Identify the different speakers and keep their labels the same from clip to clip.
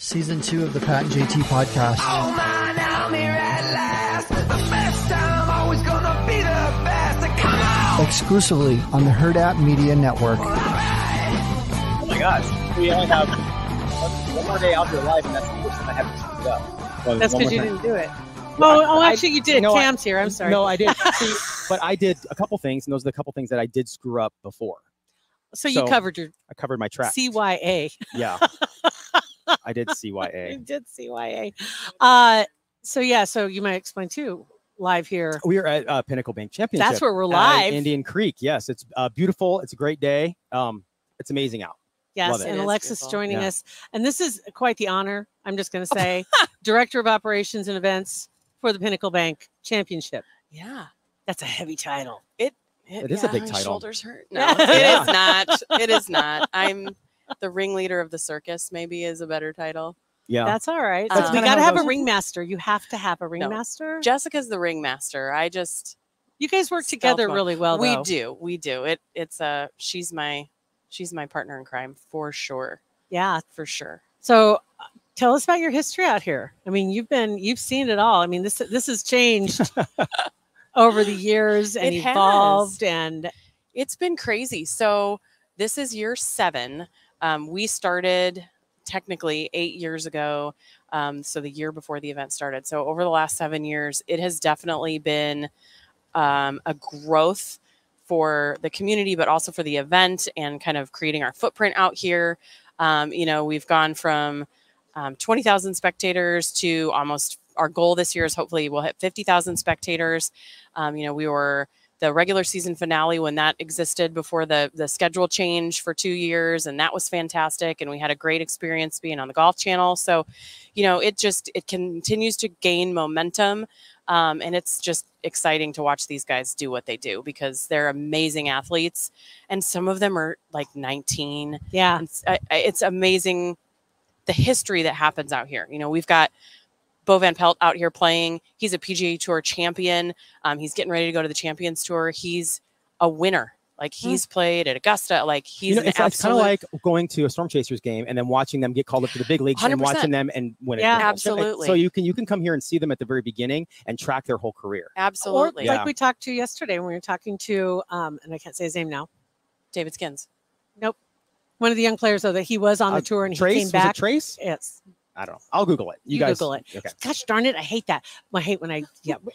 Speaker 1: Season 2 of the Pat and JT podcast.
Speaker 2: Oh man, I'm here at last. The best time, always gonna be the best. Come on!
Speaker 1: Exclusively on the Herd App Media Network.
Speaker 3: Oh my gosh. We only have one more day out of your life, and that's the first time I haven't screwed up.
Speaker 4: That's because you didn't do it. Oh, actually, you did.
Speaker 3: No,
Speaker 4: Cam's here. I'm sorry.
Speaker 3: No, I did. See, but I did a couple things, and those are the couple things that I did screw up before.
Speaker 4: So you covered
Speaker 3: I covered my track.
Speaker 4: CYA.
Speaker 3: Yeah. I did CYA.
Speaker 4: You did CYA. So you might explain too. Live here.
Speaker 3: We are at Pinnacle Bank Championship.
Speaker 4: That's where we're live.
Speaker 3: Indian Creek. Yes, it's beautiful. It's a great day. It's amazing out.
Speaker 4: Yes, and Alexis joining us. And this is quite the honor, I'm just going to say. Director of Operations and Events for the Pinnacle Bank Championship.
Speaker 5: Yeah.
Speaker 4: That's a heavy title.
Speaker 3: It is a big title.
Speaker 5: Shoulders hurt. No, it is not. It is not. I'm the ringleader of the circus, maybe, is a better title.
Speaker 3: Yeah.
Speaker 4: That's all right.
Speaker 5: That's
Speaker 4: We got to have a ringmaster. You have to have a ringmaster.
Speaker 5: Jessica's the ringmaster.
Speaker 4: You guys work together really well, though.
Speaker 5: We do. She's my partner in crime for sure.
Speaker 4: Yeah,
Speaker 5: for sure.
Speaker 4: So tell us about your history out here. I mean, you've seen it all. I mean, this has changed over the years and evolved, and
Speaker 5: it's been crazy. So this is year 7. We started technically 8 years ago. So the year before the event started. So over the last 7 years, it has definitely been a growth for the community, but also for the event and kind of creating our footprint out here. We've gone from 20,000 spectators to almost, our goal this year is hopefully we'll hit 50,000 spectators. We were the regular season finale when that existed before the schedule change for 2 years. And that was fantastic. And we had a great experience being on the Golf Channel. So, it continues to gain momentum. And it's just exciting to watch these guys do what they do because they're amazing athletes. And some of them are like 19.
Speaker 4: Yeah.
Speaker 5: It's amazing the history that happens out here. We've got Bo Van Pelt out here playing. He's a PGA Tour champion. He's getting ready to go to the Champions Tour. He's a winner. Like he's played at Augusta. Like he's
Speaker 3: it's kind of like going to a Storm Chasers game and then watching them get called up to the big leagues 100%. And watching them and win.
Speaker 5: Yeah, absolutely.
Speaker 3: So you can come here and see them at the very beginning and track their whole career.
Speaker 5: Absolutely.
Speaker 4: Or like we talked to yesterday when we were talking to, and I can't say his name now.
Speaker 5: David Skins.
Speaker 4: Nope. One of the young players, though, that he was on the tour and
Speaker 3: Trace,
Speaker 4: he came back.
Speaker 3: Was it Trace?
Speaker 4: Yes.
Speaker 3: I don't know. I'll Google it. You guys
Speaker 4: Google it.
Speaker 3: Okay.
Speaker 4: Gosh darn it. I hate that. I hate when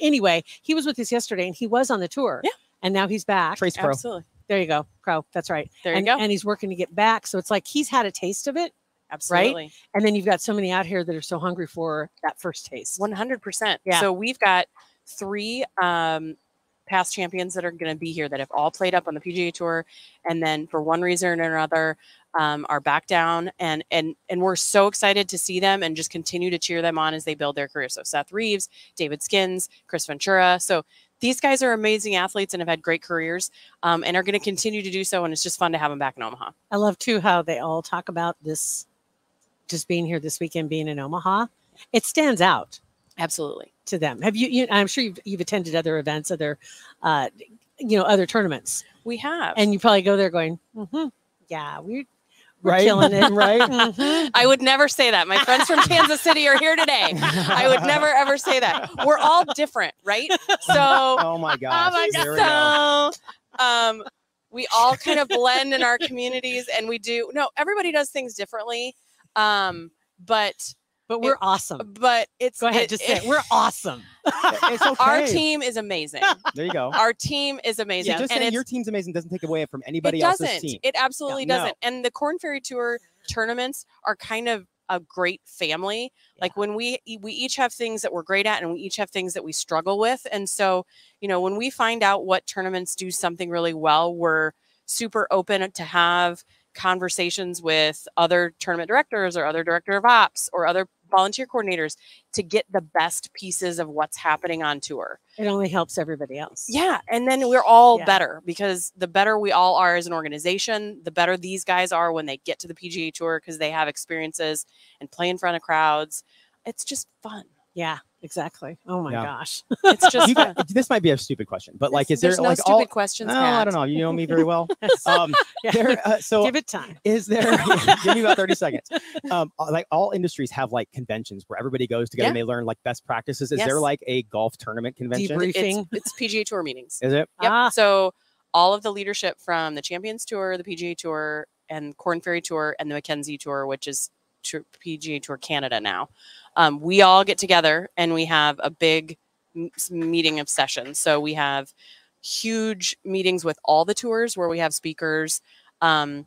Speaker 4: Anyway, he was with us yesterday and he was on the tour.
Speaker 5: Yeah.
Speaker 4: And now he's back.
Speaker 3: Trace Pro.
Speaker 5: Absolutely.
Speaker 4: There you go. Pro. That's right.
Speaker 5: There you go.
Speaker 4: And he's working to get back. So it's like he's had a taste of it.
Speaker 5: Absolutely.
Speaker 4: Right? And then you've got so many out here that are so hungry for that first taste.
Speaker 5: 100%.
Speaker 4: Yeah.
Speaker 5: So we've got 3 past champions that are going to be here that have all played up on the PGA Tour. And then for one reason or another, are back down. And we're so excited to see them and just continue to cheer them on as they build their career. So Seth Reeves, David Skins, Chris Ventura. So these guys are amazing athletes and have had great careers and are going to continue to do so. And it's just fun to have them back in Omaha.
Speaker 4: I love, too, how they all talk about this, just being here this weekend, being in Omaha. It stands out.
Speaker 5: Absolutely.
Speaker 4: To them. Have I'm sure you've attended other events, other tournaments.
Speaker 5: We have.
Speaker 4: And you probably go there going, yeah, we're killing it.
Speaker 3: Right.
Speaker 5: Mm-hmm. I would never say that. My friends from Kansas City are here today. I would never, ever say that. We're all different, right? So,
Speaker 3: oh my gosh.
Speaker 5: We all kind of blend in our communities and everybody does things differently.
Speaker 4: But we're awesome.
Speaker 5: But it's...
Speaker 4: Go ahead, just say it. We're awesome.
Speaker 3: It's okay.
Speaker 5: Our team is amazing.
Speaker 3: There you go.
Speaker 5: Our team is amazing.
Speaker 3: Yeah, just saying your team's amazing doesn't take away from anybody else's team.
Speaker 5: It absolutely doesn't. And the Corn Ferry Tour tournaments are kind of a great family. Yeah. Like when we each have things that we're great at and we each have things that we struggle with. And so, when we find out what tournaments do something really well, we're super open to have conversations with other tournament directors or other director of ops or other volunteer coordinators to get the best pieces of what's happening on tour.
Speaker 4: It only helps everybody else.
Speaker 5: Yeah. And then we're all better because the better we all are as an organization, the better these guys are when they get to the PGA Tour because they have experiences and play in front of crowds. It's just fun.
Speaker 4: Yeah. Exactly. Oh my gosh.
Speaker 5: It's just
Speaker 6: this might be a stupid question, but like, is there
Speaker 5: no
Speaker 6: like
Speaker 5: stupid questions?
Speaker 6: No, I don't know. You know me very well. So
Speaker 4: give it time.
Speaker 6: Is there? Give me about 30 seconds. Like all industries have like conventions where everybody goes together and they learn like best practices. Is there like a golf tournament convention?
Speaker 4: Debriefing.
Speaker 5: It's PGA Tour meetings.
Speaker 6: Is it?
Speaker 5: Yep. So all of the leadership from the Champions Tour, the PGA Tour, and Corn Ferry Tour, and the Mackenzie Tour, which is PGA Tour Canada now, we all get together and we have a big meeting of sessions. So we have huge meetings with all the tours where we have speakers that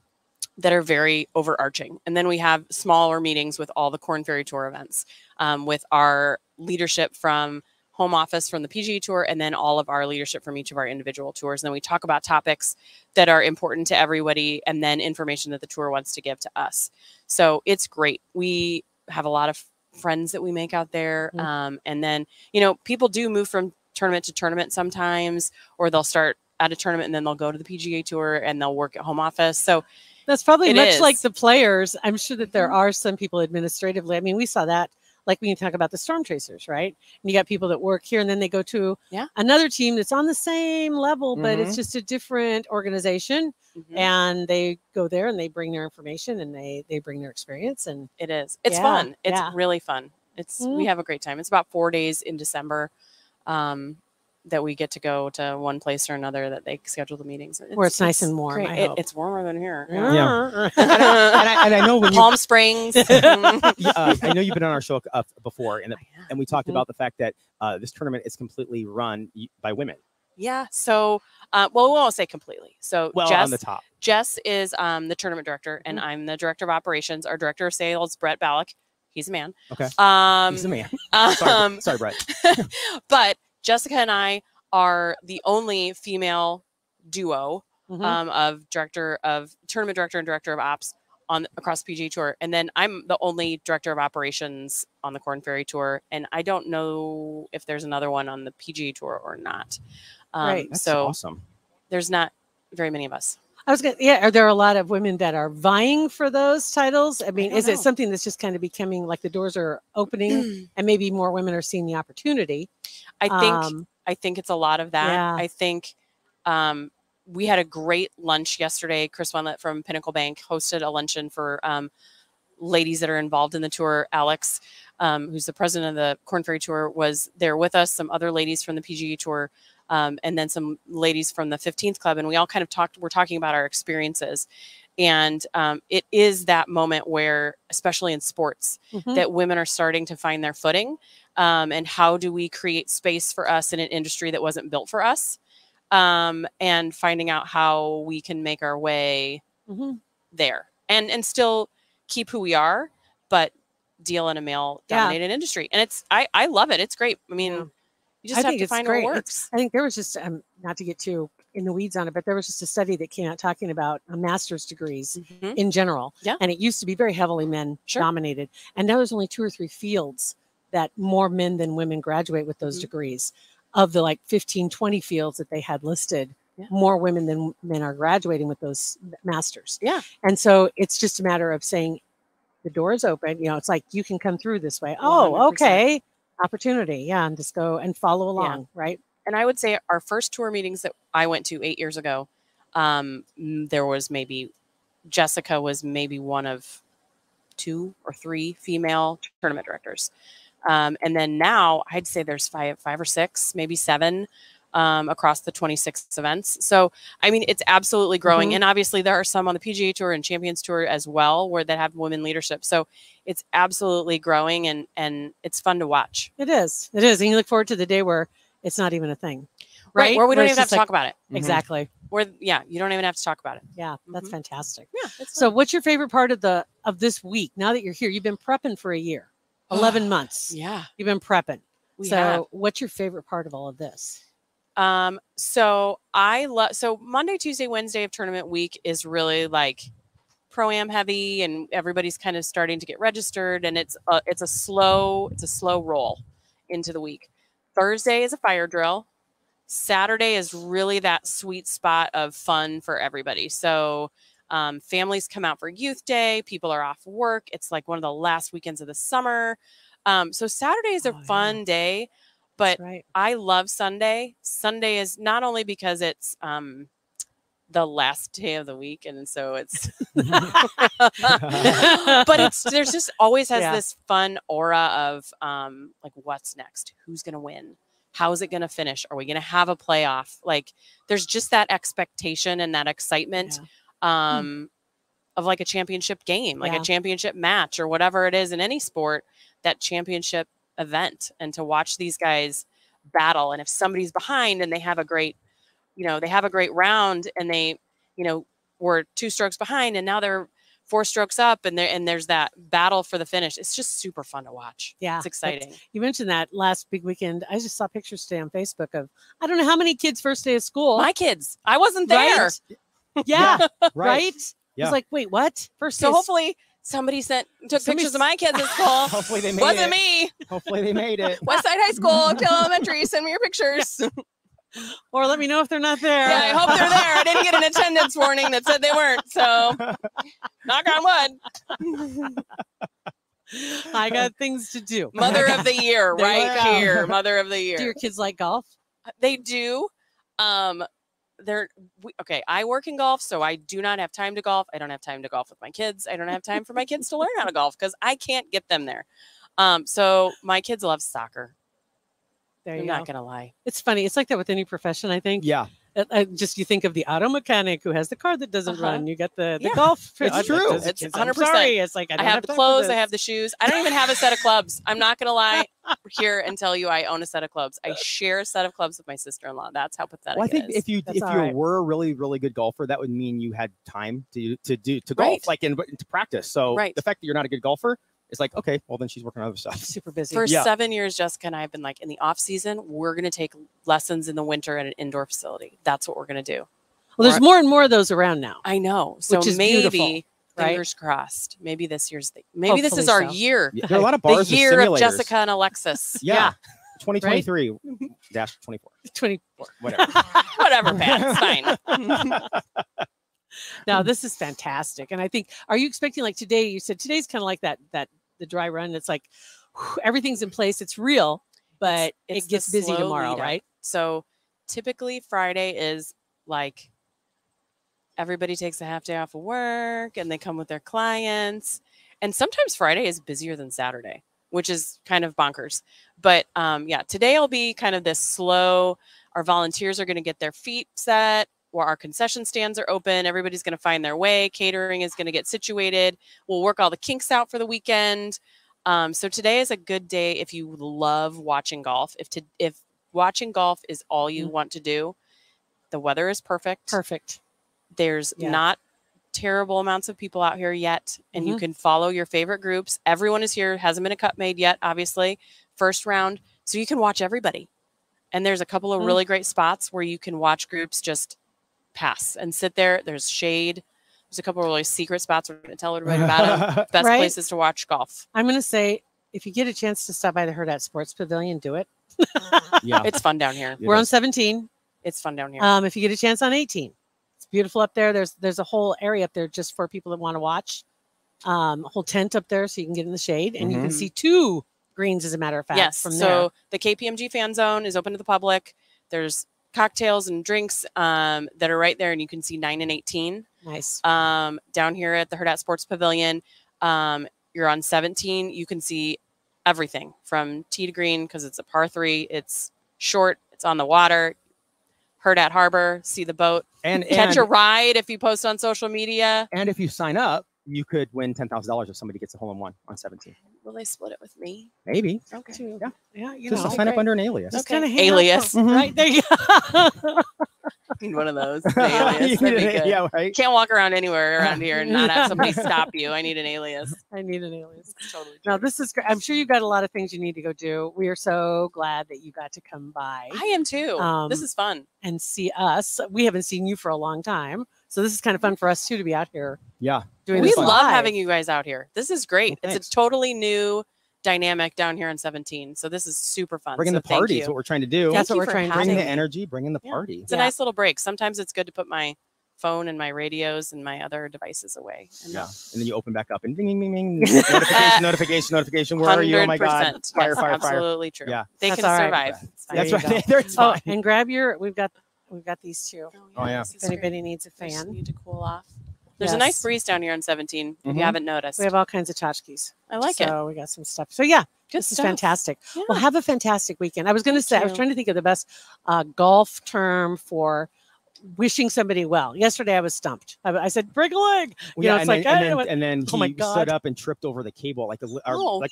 Speaker 5: are very overarching. And then we have smaller meetings with all the Corn Ferry Tour events, with our leadership from home office from the PGA Tour, and then all of our leadership from each of our individual tours. And then we talk about topics that are important to everybody, and then information that the tour wants to give to us. So it's great. We have a lot of friends that we make out there. And then, you know, people do move from tournament to tournament sometimes, or they'll start at a tournament and then they'll go to the PGA Tour and they'll work at home office. So
Speaker 4: that's probably much like the players. I'm sure that there are some people administratively. I mean, we saw that like when you talk about the storm chasers, right? And you got people that work here and then they go to another team that's on the same level, but it's just a different organization. And they go there and they bring their information and they bring their experience. And
Speaker 5: it's fun. It's really fun. We have a great time. It's about 4 days in December that we get to go to one place or another that they schedule the meetings.
Speaker 4: Where it's nice and warm.
Speaker 5: It's warmer than here.
Speaker 6: Yeah. and I know when
Speaker 5: Palm Springs.
Speaker 6: I know you've been on our show before, and we talked about the fact that this tournament is completely run by women.
Speaker 5: Yeah. So, well, we won't say completely. So, Jess,
Speaker 6: on the top.
Speaker 5: Jess is the tournament director, and I'm the director of operations. Our director of sales, Brett Ballack. He's a man.
Speaker 6: Okay. He's a man. Sorry, Brett.
Speaker 5: But Jessica and I are the only female duo of tournament director and director of ops across the PGA Tour. And then I'm the only director of operations on the Corn Ferry Tour. And I don't know if there's another one on the PGA Tour or not.
Speaker 4: Right.
Speaker 6: That's
Speaker 5: so
Speaker 6: awesome.
Speaker 5: There's not very many of us.
Speaker 4: I was are there a lot of women that are vying for those titles? I mean, is it something that's just kind of becoming like the doors are opening and maybe more women are seeing the opportunity?
Speaker 5: I think it's a lot of that.
Speaker 4: Yeah.
Speaker 5: I think we had a great lunch yesterday. Chris Wendlet from Pinnacle Bank hosted a luncheon for ladies that are involved in the tour. Alex, who's the president of the Corn Ferry Tour, was there with us. Some other ladies from the PGA Tour, and then some ladies from the 15th Club. And we all kind of we're talking about our experiences. And it is that moment where, especially in sports, that women are starting to find their footing. And how do we create space for us in an industry that wasn't built for us? And finding out how we can make our way there and still keep who we are, but deal in a male dominated industry. And I love it. It's great. I mean, you just have to find what works.
Speaker 4: I think there was just, not to get too in the weeds on it, but there was just a study that came out talking about master's degrees in general. Yeah. And it used to be very heavily men dominated. And now there's only 2 or 3 fields that more men than women graduate with those degrees. Of the like 15, 20 fields that they had listed, more women than men are graduating with those masters. Yeah. And so it's just a matter of saying the door is open. You know, it's like you can come through this way. 100%. Oh, okay. Opportunity. Yeah. And just go and follow along. Right.
Speaker 5: And I would say our first tour meetings that I went to 8 years ago, there was Jessica was maybe one of 2 or 3 female tournament directors. And then now I'd say there's 5 or 6, maybe 7 across the 26 events. So, I mean, it's absolutely growing. And obviously there are some on the PGA Tour and Champions Tour as well that have women leadership. So it's absolutely growing and it's fun to watch.
Speaker 4: It is. It is. And you look forward to the day where it's not even a thing. Right.
Speaker 5: Where we don't even have to talk about it.
Speaker 4: Exactly.
Speaker 5: Where, you don't even have to talk about it.
Speaker 4: Yeah. That's fantastic.
Speaker 5: Yeah.
Speaker 4: So what's your favorite part of this week? Now that you're here, you've been prepping for a year. 11 months.
Speaker 5: Yeah.
Speaker 4: You've been prepping. What's your favorite part of all of this?
Speaker 5: So Monday, Tuesday, Wednesday of tournament week is really like pro-am heavy and everybody's kind of starting to get registered and it's a slow roll into the week. Thursday is a fire drill. Saturday is really that sweet spot of fun for everybody. So families come out for youth day. People are off work. It's like one of the last weekends of the summer. So Saturday is a fun day, but I love Sunday. Sunday is not only because it's the last day of the week, and so it's but there's just always has this fun aura of like, what's next? Who's gonna win? How is it gonna finish? Are we gonna have a playoff? Like, there's just that expectation and that excitement of like a championship game, like a championship match or whatever it is in any sport, that championship event, and to watch these guys battle. And if somebody's behind and they have a great round, and they, were 2 strokes behind and now they're 4 strokes up, and there's that battle for the finish. It's just super fun to watch. Yeah. It's exciting.
Speaker 4: You mentioned that last big weekend. I just saw pictures today on Facebook of, I don't know how many kids first day of school.
Speaker 5: My kids. I wasn't there.
Speaker 4: Right? Yeah. Right. Yeah. I was like, wait, what?
Speaker 5: So hopefully somebody took pictures of my kids at school.
Speaker 6: Hopefully they made it.
Speaker 5: Wasn't me.
Speaker 6: Hopefully they made it.
Speaker 5: Westside High School, Oakdale Elementary. Send me your pictures.
Speaker 4: Or let me know if they're not there.
Speaker 5: Yeah, I hope they're there. I didn't get an attendance warning that said they weren't. So, knock on wood.
Speaker 4: I got things to do.
Speaker 5: Mother of the year, right here. Mother of the year.
Speaker 4: Do your kids like golf?
Speaker 5: They do. Okay, I work in golf, so I do not have time to golf. I don't have time to golf with my kids. I don't have time for my kids to learn how to golf because I can't get them there. So my kids love soccer. I'm not going to lie.
Speaker 4: It's funny. It's like that with any profession, I think.
Speaker 6: Yeah.
Speaker 4: You think of the auto mechanic who has the car that doesn't run. You got the golf.
Speaker 6: It's true.
Speaker 5: It's 100%. Sorry.
Speaker 4: It's like,
Speaker 5: I have the clothes. I have the shoes. I don't even have a set of clubs. I'm not going to lie here and tell you I own a set of clubs. I share a set of clubs with my sister-in-law. That's how pathetic
Speaker 6: I think
Speaker 5: it is.
Speaker 6: if you were a really, really good golfer, that would mean you had time to golf, like to practice. So the fact that you're not a good golfer, it's like, okay, well, then she's working on other stuff.
Speaker 4: Super busy.
Speaker 5: For 7 years, Jessica and I have been like, in the off season, we're going to take lessons in the winter at an indoor facility. That's what we're going to do.
Speaker 4: Well, there's more and more of those around now.
Speaker 5: I know. So
Speaker 4: which is
Speaker 5: maybe, fingers crossed, maybe this is our year.
Speaker 6: Yeah, there are a lot of bars
Speaker 5: the year of Jessica and Alexis.
Speaker 6: Yeah. 2023 -24.
Speaker 4: 24.
Speaker 6: Whatever.
Speaker 5: Whatever, Pat. It's fine.
Speaker 4: Now, this is fantastic. And I think, are you expecting, like today, you said today's kind of like the dry run. It's like everything's in place. It's real, but it gets busy tomorrow, right?
Speaker 5: So typically Friday is like everybody takes a half day off of work and they come with their clients. And sometimes Friday is busier than Saturday, which is kind of bonkers. But today will be kind of this slow. Our volunteers are going to get their feet set. Where our concession stands are open. Everybody's going to find their way. Catering is going to get situated. We'll work all the kinks out for the weekend. So today is a good day if you love watching golf. If watching golf is all you want to do, the weather is perfect. There's not terrible amounts of people out here yet, and you can follow your favorite groups. Everyone is here. Hasn't been a cut made yet, obviously. First round. So you can watch everybody. And there's a couple of really great spots where you can watch groups just pass and sit there. There's shade. There's a couple of really secret spots. We're going to tell everybody about them. Best places to watch golf.
Speaker 4: I'm going to say, if you get a chance to stop by the Herd at Sports Pavilion, do it.
Speaker 5: It's fun down here.
Speaker 4: We're on 17.
Speaker 5: It's fun down here.
Speaker 4: If you get a chance on 18, it's beautiful up there. There's a whole area up there just for people that want to watch. A whole tent up there so you can get in the shade, and you can see 2 greens, as a matter of fact.
Speaker 5: Yes.
Speaker 4: From
Speaker 5: so the KPMG fan zone is open to the public. There's cocktails and drinks that are right there, and you can see 9 and 18.
Speaker 4: Nice.
Speaker 5: Down here at the Herd at Sports Pavilion, you're on 17. You can see everything from tee to green because it's a par 3. It's short. It's on the water. Herd at Harbor. See the boat. And catch a ride if you post on social media.
Speaker 6: And if you sign up, you could win $10,000 if somebody gets a hole-in-one on 17.
Speaker 5: Will they split it with me?
Speaker 6: Maybe.
Speaker 5: Okay.
Speaker 4: Yeah.
Speaker 6: Just sign up under an alias.
Speaker 4: Okay.
Speaker 5: Alias.
Speaker 4: Right there. You go.
Speaker 5: Need one of those. Alias. That'd be good.
Speaker 6: Yeah, right.
Speaker 5: Can't walk around anywhere around here and not have somebody stop you. I need an alias.
Speaker 4: It's
Speaker 5: totally true.
Speaker 4: Now, this is great. I'm sure you've got a lot of things you need to go do. We are so glad that you got to come by.
Speaker 5: I am too. This is fun.
Speaker 4: And see us. We haven't seen you for a long time. So this is kind of fun for us too to be out here.
Speaker 6: Yeah.
Speaker 5: We love having you guys out here. This is great. Well, it's a totally new dynamic down here on 17. So this is super fun.
Speaker 6: Bringing the party is what we're trying to do.
Speaker 4: That's what we're trying to
Speaker 6: bring the energy, bring in the party.
Speaker 5: It's a nice little break. Sometimes it's good to put my phone and my radios and my other devices away. And
Speaker 6: and then you open back up and ding, ding, ding, ding. Notification. Where are you? Oh my God. Fire.
Speaker 5: Absolutely true.
Speaker 6: Yeah.
Speaker 5: They
Speaker 4: That's
Speaker 5: can
Speaker 4: all right.
Speaker 5: survive. It's fine.
Speaker 6: That's right. It's
Speaker 4: Oh,
Speaker 6: fine.
Speaker 4: and grab we've got these too.
Speaker 6: Oh, yeah.
Speaker 5: this
Speaker 4: If
Speaker 5: is
Speaker 4: anybody
Speaker 5: great.
Speaker 4: needs a
Speaker 5: Just
Speaker 4: fan.
Speaker 5: need to cool off. There's a nice breeze down here on 17. If you haven't noticed,
Speaker 4: We have all kinds of tchotchkes.
Speaker 5: I like it.
Speaker 4: So we got some stuff. So yeah,
Speaker 5: Good
Speaker 4: this
Speaker 5: stuff.
Speaker 4: is fantastic.
Speaker 5: Yeah.
Speaker 4: Well, have a fantastic weekend. I was going to say, I was
Speaker 5: you.
Speaker 4: trying to think of the best golf term for wishing somebody well. Yesterday I was stumped. I said, break a leg.
Speaker 6: Well, yeah,
Speaker 4: it's
Speaker 6: and then
Speaker 4: oh my
Speaker 6: he
Speaker 4: God.
Speaker 6: stood up and tripped over the cable, like the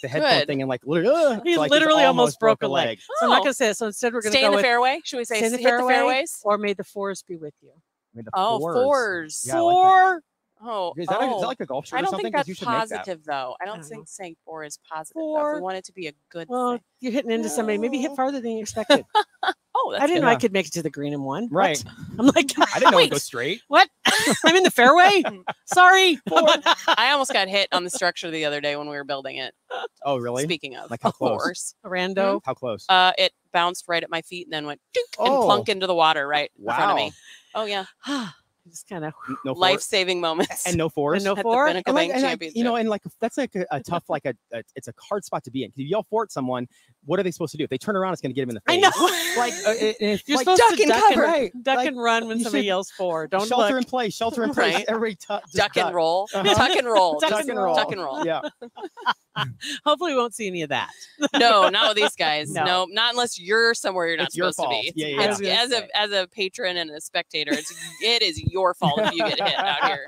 Speaker 6: headphone
Speaker 5: good.
Speaker 6: thing, and like literally,
Speaker 4: He
Speaker 6: so like,
Speaker 4: literally
Speaker 6: just
Speaker 4: almost broke a leg. So I'm not
Speaker 5: Oh.
Speaker 4: going to say it. So instead we're going to
Speaker 5: Stay
Speaker 4: go
Speaker 5: in the
Speaker 4: with
Speaker 5: fairway. Should we say
Speaker 4: stay in the
Speaker 5: hit the
Speaker 4: fairway,
Speaker 5: fairways?
Speaker 4: or may the fours be with you.
Speaker 6: Made the
Speaker 5: Oh, fours.
Speaker 6: Yeah, I like that.
Speaker 4: Four.
Speaker 5: Oh,
Speaker 6: Is that like a golf shirt
Speaker 5: I
Speaker 6: or
Speaker 5: don't
Speaker 6: something?
Speaker 5: think
Speaker 6: 'Cause you
Speaker 5: that's
Speaker 6: should make that.
Speaker 5: positive, though. I
Speaker 4: I
Speaker 5: don't
Speaker 4: don't
Speaker 5: think
Speaker 4: know.
Speaker 5: saying four is positive.
Speaker 4: Four.
Speaker 5: We want it to be a good
Speaker 4: Well,
Speaker 5: thing.
Speaker 4: you're hitting into somebody. Maybe hit farther than you expected.
Speaker 5: Oh, that's
Speaker 4: I didn't know
Speaker 6: good.
Speaker 4: I could make it to the green in one. What?
Speaker 6: Right.
Speaker 4: I'm like,
Speaker 6: I didn't know it
Speaker 4: wait,
Speaker 6: would go straight.
Speaker 4: what? I'm in the fairway? Sorry.
Speaker 5: I almost got hit on the structure the other day when we were building it.
Speaker 6: Oh, really?
Speaker 5: Speaking of,
Speaker 6: Like how
Speaker 5: of
Speaker 6: close?
Speaker 5: course.
Speaker 4: Rando.
Speaker 6: How close?
Speaker 5: It bounced right at my feet and then went dink and
Speaker 6: Oh.
Speaker 5: plunk into the water right in front of me. Oh, yeah.
Speaker 4: Just kind of
Speaker 6: No fours?
Speaker 5: Life-saving moments.
Speaker 6: And no fours.
Speaker 4: And no
Speaker 5: at the
Speaker 4: four?
Speaker 5: Pinnacle
Speaker 6: And like,
Speaker 5: Bank
Speaker 6: and like,
Speaker 5: Championship.
Speaker 6: you know, and like that's like a tough, like it's a hard spot to be in. If you yell four at someone, what are they supposed to do? If they turn around, it's going to get them in the
Speaker 4: I
Speaker 6: face.
Speaker 4: know.
Speaker 6: Like it's
Speaker 4: You're
Speaker 6: like,
Speaker 4: supposed
Speaker 6: duck
Speaker 4: to
Speaker 6: and
Speaker 4: duck
Speaker 6: cover.
Speaker 4: and,
Speaker 6: Right.
Speaker 4: duck
Speaker 6: Like,
Speaker 4: and run when
Speaker 6: you
Speaker 4: somebody
Speaker 6: should
Speaker 4: yells four. Don't
Speaker 6: shelter
Speaker 4: look.
Speaker 6: in place. Shelter in place.
Speaker 5: Right.
Speaker 6: Everybody just
Speaker 5: duck and
Speaker 6: duck.
Speaker 5: roll.
Speaker 6: Uh-huh.
Speaker 5: Tuck and roll.
Speaker 4: Duck
Speaker 5: Just
Speaker 6: Tuck and roll.
Speaker 5: Tuck and roll.
Speaker 6: Yeah.
Speaker 4: Hopefully, we won't see any of that.
Speaker 5: No, not with these guys.
Speaker 4: No.
Speaker 5: No, not unless you're somewhere you're not
Speaker 6: It's your
Speaker 5: supposed to be.
Speaker 6: fault. Yeah,
Speaker 4: yeah,
Speaker 5: It's-
Speaker 4: yeah.
Speaker 5: As a patron and a spectator, it is your fault if you get hit out here.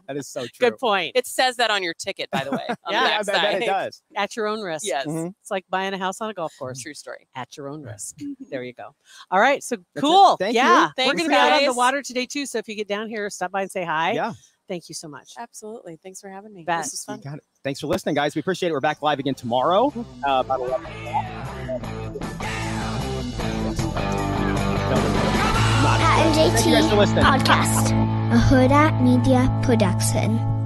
Speaker 6: That is so true.
Speaker 4: Good point.
Speaker 5: It says that on your ticket, by the way. On
Speaker 4: Yeah,
Speaker 5: the
Speaker 6: I
Speaker 5: back
Speaker 6: bet
Speaker 5: side.
Speaker 6: it does.
Speaker 4: At your own risk.
Speaker 5: Yes.
Speaker 6: Mhm.
Speaker 4: It's like buying a house on a golf course.
Speaker 5: True story.
Speaker 4: At your own risk. There you go. All right. So
Speaker 6: That's
Speaker 4: cool.
Speaker 6: it. Thank you.
Speaker 4: yeah. We're
Speaker 5: Thanks,
Speaker 4: going to be out on the
Speaker 5: guys.
Speaker 4: water today, too. So if you get down here, stop by and say hi.
Speaker 6: Yeah.
Speaker 4: Thank you so much.
Speaker 5: Absolutely. Thanks for having me.
Speaker 4: Bet.
Speaker 5: This was
Speaker 6: You
Speaker 5: fun.
Speaker 6: got it. Thanks for listening, guys. We appreciate it. We're back live again tomorrow. About 11
Speaker 7: Pat and
Speaker 6: Thank you guys for
Speaker 7: JT
Speaker 6: listening.
Speaker 7: podcast, a Huda Media production.